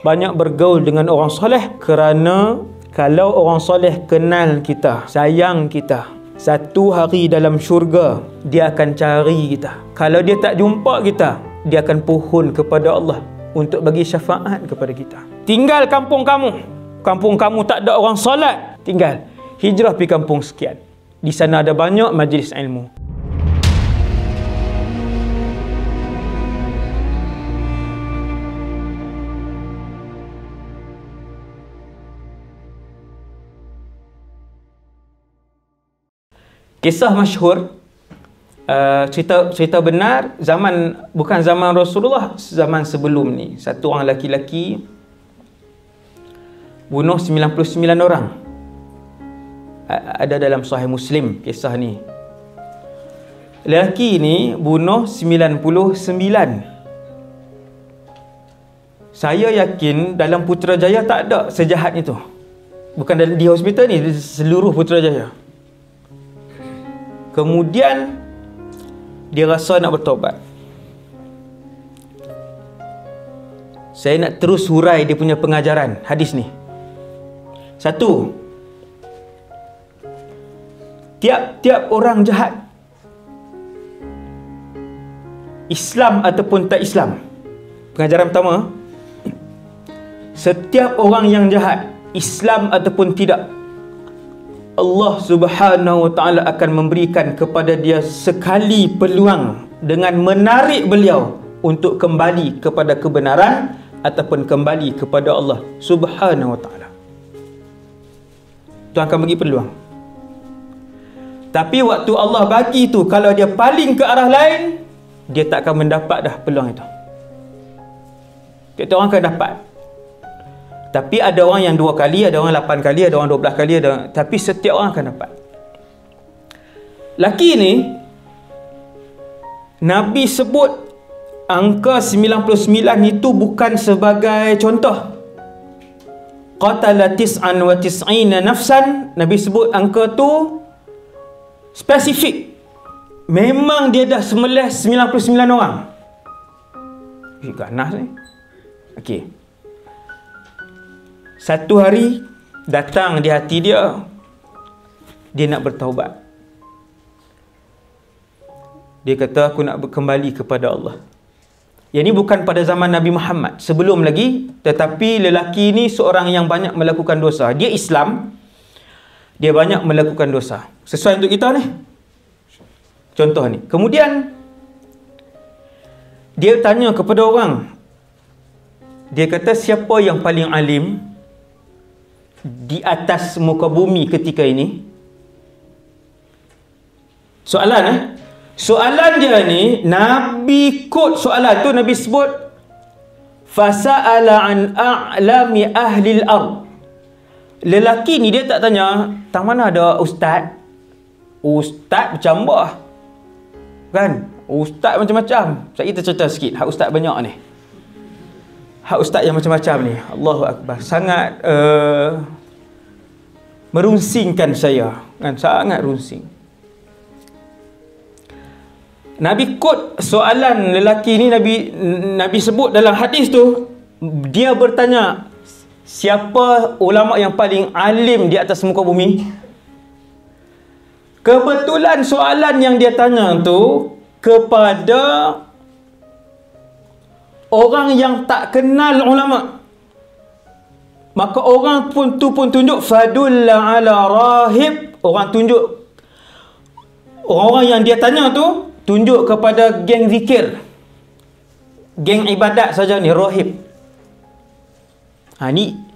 banyak bergaul dengan orang soleh, kerana kalau orang soleh kenal kita, sayang kita, satu hari dalam syurga dia akan cari kita. Kalau dia tak jumpa kita, dia akan pohon kepada Allah untuk bagi syafaat kepada kita. Tinggal kampung kamu tak ada orang solat, tinggal hijrah pergi kampung sekian. Di sana ada banyak majlis ilmu. Kisah masyhur, cerita benar, bukan zaman Rasulullah, zaman sebelum ni. Satu orang laki-laki bunuh 99 orang. Ada dalam Sahih Muslim kisah ni. Lelaki ni bunuh 99. Saya yakin dalam Putrajaya tak ada sejahat itu. Bukan di hospital ni, di seluruh Putrajaya. Kemudian dia rasa nak bertaubat. Saya nak terus hurai dia punya pengajaran hadis ni. Satu, tiap-tiap orang jahat, Islam ataupun tak Islam. Pengajaran pertama, setiap orang yang jahat, Islam ataupun tidak, Allah Subhanahu Wa Taala akan memberikan kepada dia sekali peluang dengan menarik beliau untuk kembali kepada kebenaran ataupun kembali kepada Allah Subhanahu Wa Taala. Tuhan akan bagi peluang. Tapi waktu Allah bagi tu, kalau dia paling ke arah lain, dia tak akan mendapat dah peluang itu. Kita orang akan dapat. Tapi ada orang yang 2 kali, ada orang 8 kali, ada orang 12 kali, tapi setiap orang akan dapat. Laki ni, Nabi sebut angka 99 itu bukan sebagai contoh. Qatala tis'an wa tis'ina nafsan. Nabi sebut angka tu spesifik. Memang dia dah semelih 99 orang. Ganas ni. Okey. Satu hari datang di hati dia, dia nak bertaubat. Dia kata, aku nak kembali kepada Allah. Yang ini bukan pada zaman Nabi Muhammad, sebelum lagi. Tetapi lelaki ni seorang yang banyak melakukan dosa. Dia Islam, dia banyak melakukan dosa. Sesuai untuk kita ni. Contoh ni. Kemudian dia tanya kepada orang. Dia kata, siapa yang paling alim di atas muka bumi ketika ini? Soalan dia ni, Nabi quote soalan tu. Nabi sebut, fasa'ala an a'lami ahli al-ard. Lelaki ni dia tak tanya, tang mana ada ustaz? Ustaz bercambah kan? Ustaz macam-macam. Saya tercerita sikit hak ustaz banyak ni. Hak ustaz yang macam-macam ni, Allahu Akbar, sangat merunsingkan saya kan? Sangat runsing. Nabi quote soalan lelaki ni. Nabi sebut dalam hadis tu, dia bertanya, siapa ulama yang paling alim di atas muka bumi? Kebetulan soalan yang dia tanya tu kepada orang yang tak kenal ulama. Maka orang pun tunjuk fadulla ala rahib. Orang tunjuk, orang yang dia tanya tu tunjuk kepada geng zikir, geng ibadat saja ni, rahib.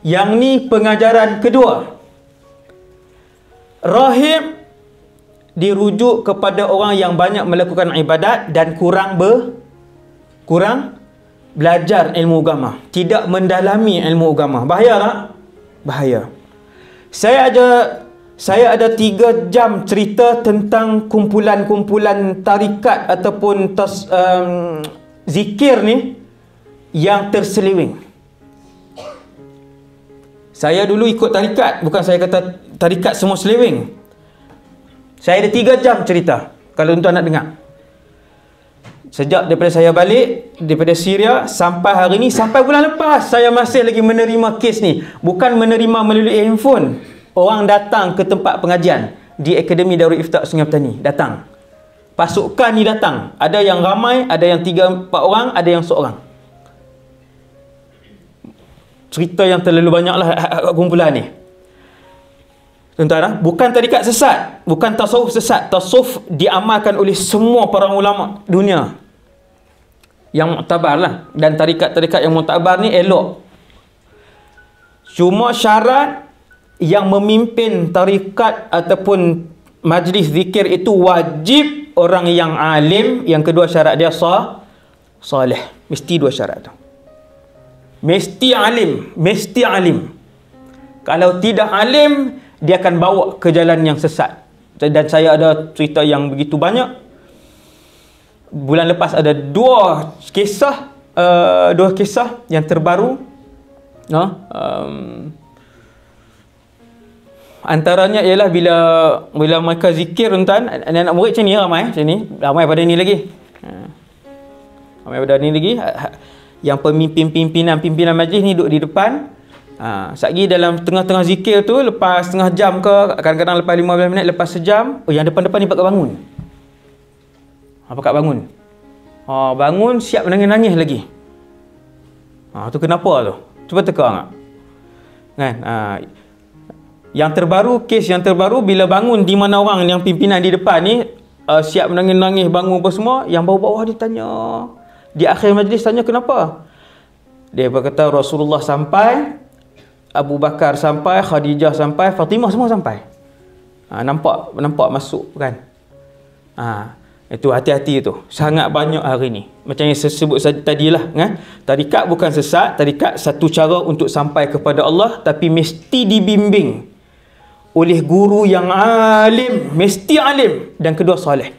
Yang ni pengajaran kedua. Rahib dirujuk kepada orang yang banyak melakukan ibadat dan kurang belajar ilmu agama, tidak mendalami ilmu agama. Bahaya tak? Bahaya. Saya ada 3 jam cerita tentang kumpulan-kumpulan tarikat ataupun zikir ni yang terseleweng. Saya dulu ikut tarikat, bukan saya kata tarikat semua seleweng. Saya ada 3 jam cerita, kalau tuan nak dengar. Sejak daripada saya balik daripada Syria sampai hari ni, sampai bulan lepas, saya masih lagi menerima kes ni. Bukan menerima melalui handphone. Orang datang ke tempat pengajian di Akademi Darul Ifta Sungai Petani, datang. Pasukan ni datang. Ada yang ramai, ada yang 3-4 orang, ada yang seorang. Cerita yang terlalu banyaklah kumpulan ni. Tuan-tuan, bukan tarikat sesat, bukan tasawuf sesat. Tasawuf diamalkan oleh semua para ulama dunia yang muktabar lah. Dan tarikat-tarikat yang muktabar ni elok. Cuma syarat yang memimpin tarikat ataupun majlis zikir itu wajib orang yang alim. Yang kedua syarat dia salih. Mesti 2 syarat tu. Mesti alim. Mesti alim. Kalau tidak alim, dia akan bawa ke jalan yang sesat. Dan saya ada cerita yang begitu banyak. Bulan lepas ada 2 kisah yang terbaru. Antaranya ialah bila mereka zikir, tuan, anak murid macam ni ramai pada ni lagi. Ramai pada ni lagi. Yang pimpinan majlis ni duduk di depan. Satgi dalam tengah-tengah zikir tu, lepas setengah jam ke, kadang-kadang lepas 15 minit, lepas sejam, yang depan-depan ni pakat bangun. Pakat bangun. Bangun siap menangis-nangis lagi. Tu kenapa tu? Cuba teka tak? Kan? Yang terbaru, kes yang terbaru, bila bangun di mana orang yang pimpinan di depan ni siap menangis-nangis, bangun apa semua, yang bawah-bawah dia tanya, di akhir majlis tanya kenapa. Dia berkata Rasulullah sampai, Abu Bakar sampai, Khadijah sampai, Fatimah semua sampai. Nampak masuk kan. Itu hati-hati tu. Sangat banyak hari ni. Macam yang saya sebut tadilah kan. Tarikat bukan sesat, tarikat satu cara untuk sampai kepada Allah, tapi mesti dibimbing oleh guru yang alim, mesti alim, dan kedua soleh.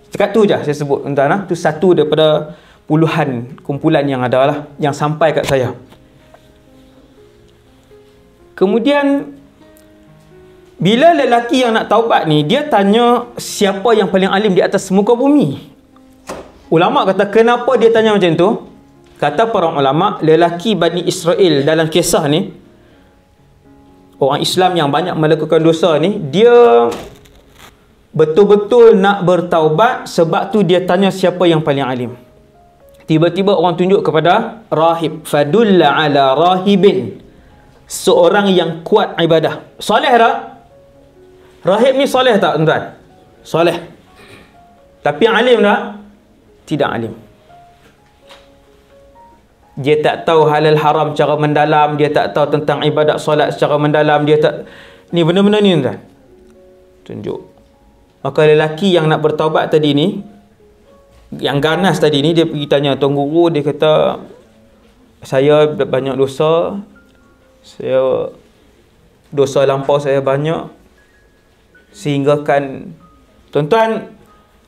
Dekat tu je saya sebut, tuan-tuan. Tu satu daripada puluhan kumpulan yang ada lah, yang sampai kat saya. Kemudian bila lelaki yang nak taubat ni, dia tanya siapa yang paling alim di atas muka bumi. Ulama kata kenapa dia tanya macam tu? Kata para ulama, lelaki Bani Israel dalam kisah ni, orang Islam yang banyak melakukan dosa ni, dia betul-betul nak bertaubat, sebab tu dia tanya siapa yang paling alim. Tiba-tiba orang tunjuk kepada rahib. Fadulla ala rahibin, seorang yang kuat ibadah. Soleh tak? Rahib ni soleh tak, tuan-tuan? Soleh. Tapi alim tak? Tidak alim. Dia tak tahu halal haram secara mendalam, dia tak tahu tentang ibadat solat secara mendalam, dia tak, ni benda-benda ni, tuan. Tunjuk. Maka lelaki yang nak bertaubat tadi ni, yang ganas tadi ni, dia pergi tanya tuan guru, dia kata saya banyak dosa, dosa lampau saya banyak, sehingga kan, tuan-tuan,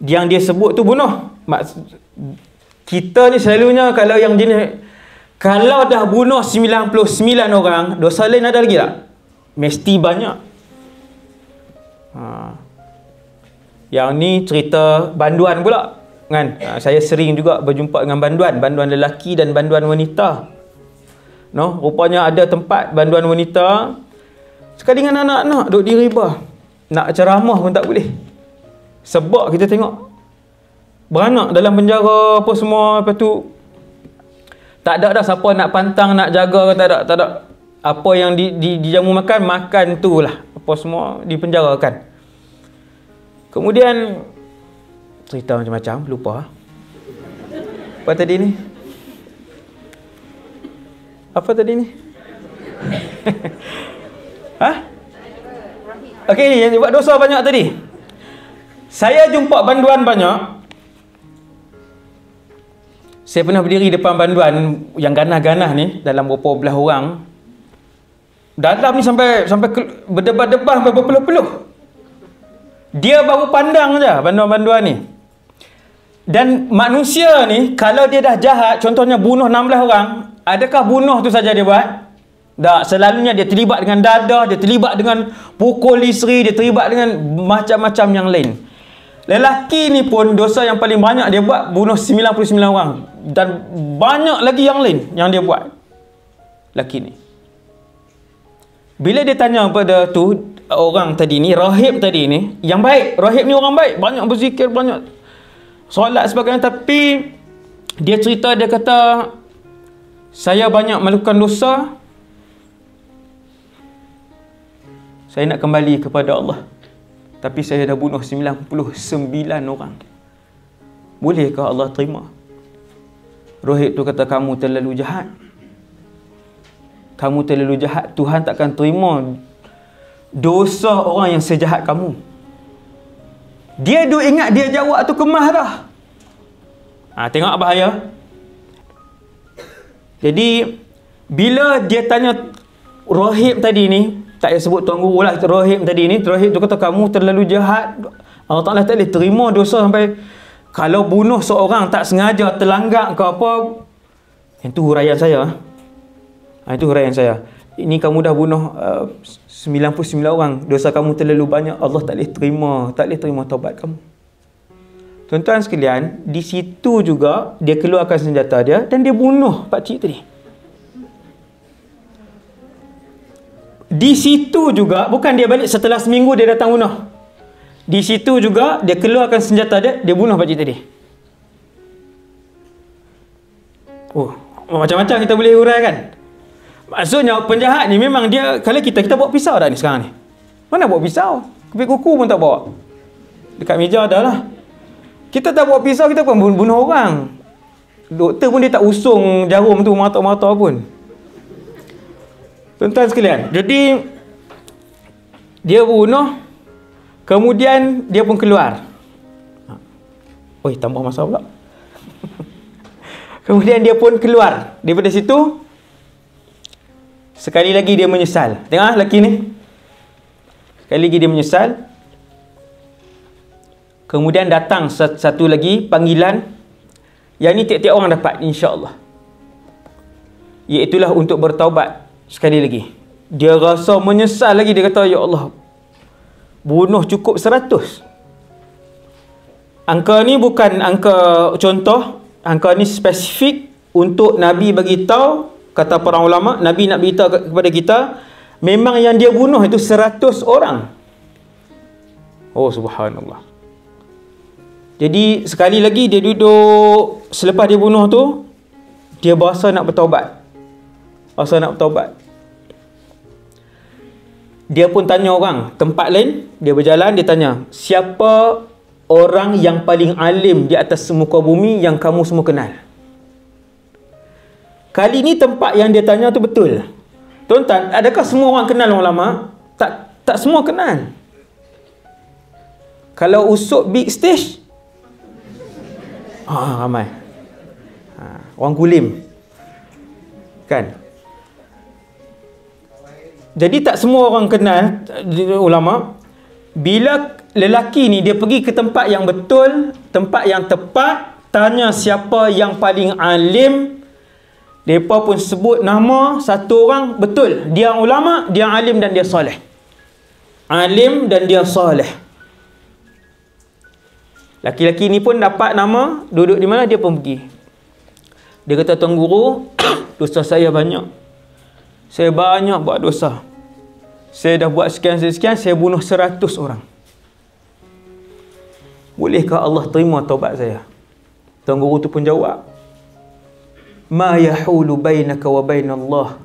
yang dia sebut tu bunuh. Kita ni selalunya kalau yang jenis, kalau dah bunuh 99 orang, dosa lain ada lagi tak? Mesti banyak. Yang ni cerita banduan pula kan. Saya sering juga berjumpa dengan banduan lelaki dan banduan wanita. Rupanya ada tempat banduan wanita, sekali dengan anak-anak duduk di riba, nak ceramah pun tak boleh. Sebab kita tengok beranak dalam penjara apa semua. Lepas tu tak ada dah siapa nak pantang, nak jaga, tak ada. Apa yang dijamu makan tu lah, apa semua dipenjarakan. Kemudian cerita macam-macam, lupa. Apa tadi ni? Apa tadi ni? Okey, yang buat dosa banyak tadi. Saya jumpa banduan banyak. Saya pernah berdiri depan banduan yang ganah-ganah ni, dalam beberapa belas orang. Dalam ni sampai berdebar-debar sampai berpeluh-peluh. Dia baru pandang je banduan-banduan ni. Dan manusia ni, kalau dia dah jahat, contohnya bunuh 16 orang, adakah bunuh tu saja dia buat? Tak, selalunya dia terlibat dengan dadah, dia terlibat dengan pukul isteri, dia terlibat dengan macam-macam yang lain. Lelaki ni pun dosa yang paling banyak dia buat bunuh 99 orang. Dan banyak lagi yang lain yang dia buat. Lelaki ni. Bila dia tanya kepada tu orang tadi ni, rahib tadi ni, yang baik, rahib ni orang baik, banyak berzikir, banyak solat sebagainya, tapi dia cerita, dia kata, saya banyak melakukan dosa, saya nak kembali kepada Allah, tapi saya dah bunuh 99 orang. Bolehkah Allah terima? Rahib tu kata, kamu terlalu jahat. Kamu terlalu jahat. Tuhan takkan terima dosa orang yang sejahat kamu. Dia duk ingat dia jawab tu kemah dah. Tengok bahaya. Jadi bila dia tanya rahib tadi ni, tak payah sebut tuan guru lah, rahib tadi ni, rahib tu kata kamu terlalu jahat. Allah Ta'ala tak boleh terima dosa sampai kalau bunuh seorang tak sengaja, terlanggak ke apa. Itu huraian saya. Itu huraian saya. Ini kamu dah bunuh 99 orang. Dosa kamu terlalu banyak. Allah tak boleh terima taubat kamu. Tuan-tuan sekalian, di situ juga dia keluarkan senjata dia dan dia bunuh pakcik tadi. Di situ juga, bukan dia balik setelah seminggu dia datang bunuh. Di situ juga dia keluarkan senjata dia bunuh pakcik tadi. Macam-macam kita boleh huraikan. Maksudnya penjahat ni memang dia, kalau kita bawa pisau dah ni sekarang ni. Mana bawa pisau? Kepik kuku pun tak bawa. Dekat meja dah lah. Kita tak bawa pisau, kita pun bunuh orang. Doktor pun dia tak usung jarum tu mata-mata pun. Tuan-tuan sekalian, jadi dia bunuh, kemudian dia pun keluar. Tambah masa pula. Kemudian dia pun keluar daripada situ. Sekali lagi dia menyesal. Tengok lelaki ni. Sekali lagi dia menyesal. Kemudian datang satu lagi panggilan. Yang ni tiap-tiap orang dapat, insya-Allah. Iaitulah untuk bertaubat. Sekali lagi. Dia rasa menyesal lagi. Dia kata, ya Allah, bunuh cukup 100. Angka ni bukan angka contoh. Angka ni spesifik untuk Nabi bagi tahu. Kata para ulama, Nabi nak beritahu kepada kita, memang yang dia bunuh itu 100 orang. Subhanallah. Jadi sekali lagi dia duduk, selepas dia bunuh tu, dia berasa nak bertaubat. Dia pun tanya orang tempat lain, dia berjalan, dia tanya, siapa orang yang paling alim di atas muka bumi yang kamu semua kenal? Kali ni tempat yang dia tanya tu betul. Tuan-tuan, adakah semua orang kenal ulama? Tak semua kenal. Kalau usuk big stage, ramai. Orang kulim. Kan? Jadi tak semua orang kenal ulama. Bila lelaki ni dia pergi ke tempat yang betul, tempat yang tepat, tanya siapa yang paling alim, mereka pun sebut nama satu orang, betul. Dia ulama, dia alim dan dia soleh. Alim dan dia soleh. Laki-laki ni pun dapat nama, duduk di mana, dia pun pergi. Dia kata, tuan guru, dosa saya banyak. Saya banyak buat dosa. Saya dah buat sekian-sekian, saya bunuh 100 orang. Bolehkah Allah terima taubat saya? Tuan guru tu pun jawab, ma yahulu bainaka wa bainallah.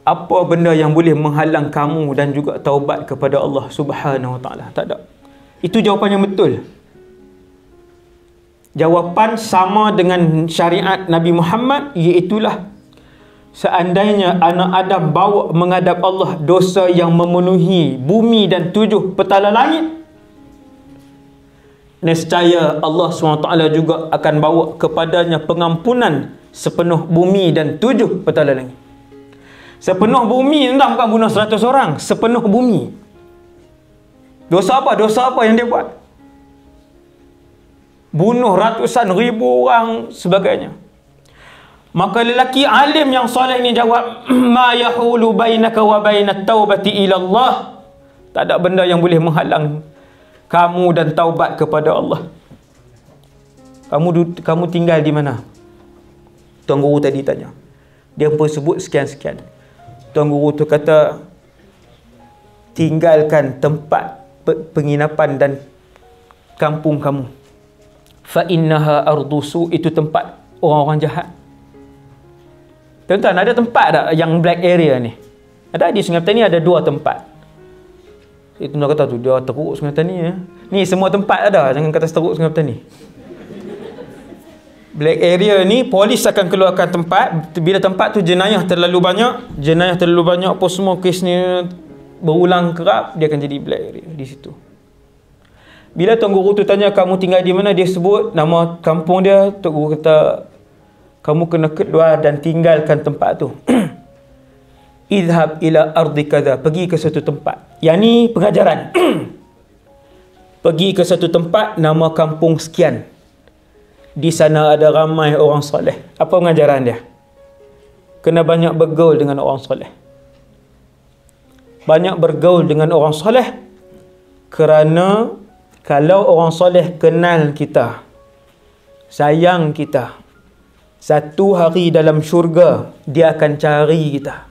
Apa benda yang boleh menghalang kamu dan juga taubat kepada Allah Subhanahu wa taala? Tak ada. Itu jawapan yang betul. Jawapan sama dengan syariat Nabi Muhammad, iaitulah seandainya anak Adam bawa menghadap Allah dosa yang memenuhi bumi dan 7 petala langit, nescaya Allah SWT juga akan bawa kepadanya pengampunan sepenuh bumi dan 7 petala langit. Sepenuh bumi, entah bukan bunuh 100 orang, sepenuh bumi. Dosa apa? Dosa apa yang dia buat? Bunuh ratusan ribu orang, sebagainya. Maka lelaki alim yang soleh ni jawab, ma yahulu bainaka wa bainat taubati ila Allah. Tak ada benda yang boleh menghalang kamu dan taubat kepada Allah. Kamu tinggal di mana? Tuan guru tadi tanya. Dia pun sebut sekian-sekian. Tuan guru tu kata, tinggalkan tempat penginapan dan kampung kamu. Fa innaha ardusu, itu tempat orang-orang jahat. Tuan-tuan, ada tempat tak yang black area ni? Ada di Sungai Petani ada 2 tempat. Itu nak kata tu dia teruk Sungai Petani ya. Ni semua tempat ada, jangan kata teruk Sungai Petani. Black area ni polis akan keluarkan tempat. Bila tempat tu jenayah terlalu banyak apa semua kes ni berulang kerap, dia akan jadi black area di situ. Bila tuan guru tu tanya kamu tinggal di mana, dia sebut nama kampung dia. Tok guru kata kamu kena keluar dan tinggalkan tempat tu. Idhab ila ardi kadha, pergi ke satu tempat. Yang ni pengajaran. Pergi ke satu tempat nama kampung sekian. Di sana ada ramai orang soleh. Apa pengajaran dia? Kena banyak bergaul dengan orang soleh. Banyak bergaul dengan orang soleh, kerana kalau orang soleh kenal kita, sayang kita, satu hari dalam syurga dia akan cari kita.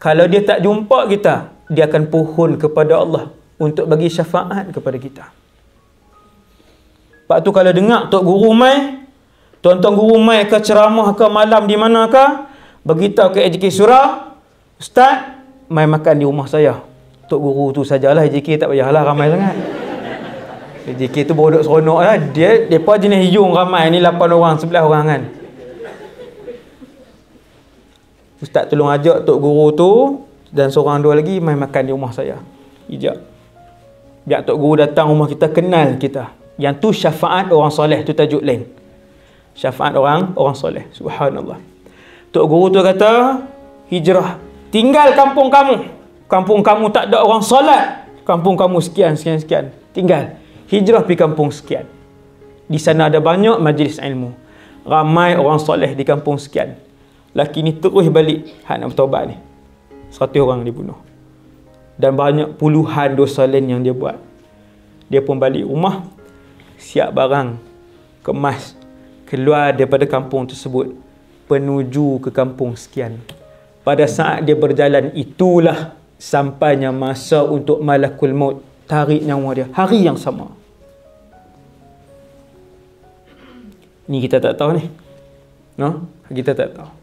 Kalau dia tak jumpa kita, dia akan pohon kepada Allah untuk bagi syafaat kepada kita. Sebab tu kalau dengar tok guru mai, tuan-tuan guru mai ke ceramah ke malam di mana ke, beritahu ke AJK Surah, ustaz, mai makan di rumah saya. Tok guru tu sajalah, AJK tak payahlah ramai sangat. AJK tu bodoh seronok lah. Depa jenis hijung ramai ni 8 orang, 11 orang kan. Ustaz tolong ajak tok guru tu dan seorang dua lagi mai makan di rumah saya. Ijak. Biar tok guru datang rumah kita, kenal kita. Yang tu syafaat orang soleh, tu tajuk lain. Syafaat orang soleh. Subhanallah. Tok guru tu kata, hijrah. Tinggal kampung kamu. Kampung kamu tak ada orang solat. Kampung kamu sekian. Tinggal. Hijrah pergi kampung sekian. Di sana ada banyak majlis ilmu. Ramai orang soleh di kampung sekian. Laki ni terus balik hak nak bertaubat ni. 100 orang dibunuh. Dan banyak puluhan dosa lain yang dia buat. Dia pun balik rumah, siap barang, kemas, keluar daripada kampung tersebut, penuju ke kampung sekian. Pada saat dia berjalan, itulah sampainya masa untuk malakul maut tarik nyawa dia. Hari yang sama. Ni kita tak tahu ni. No? Kita tak tahu.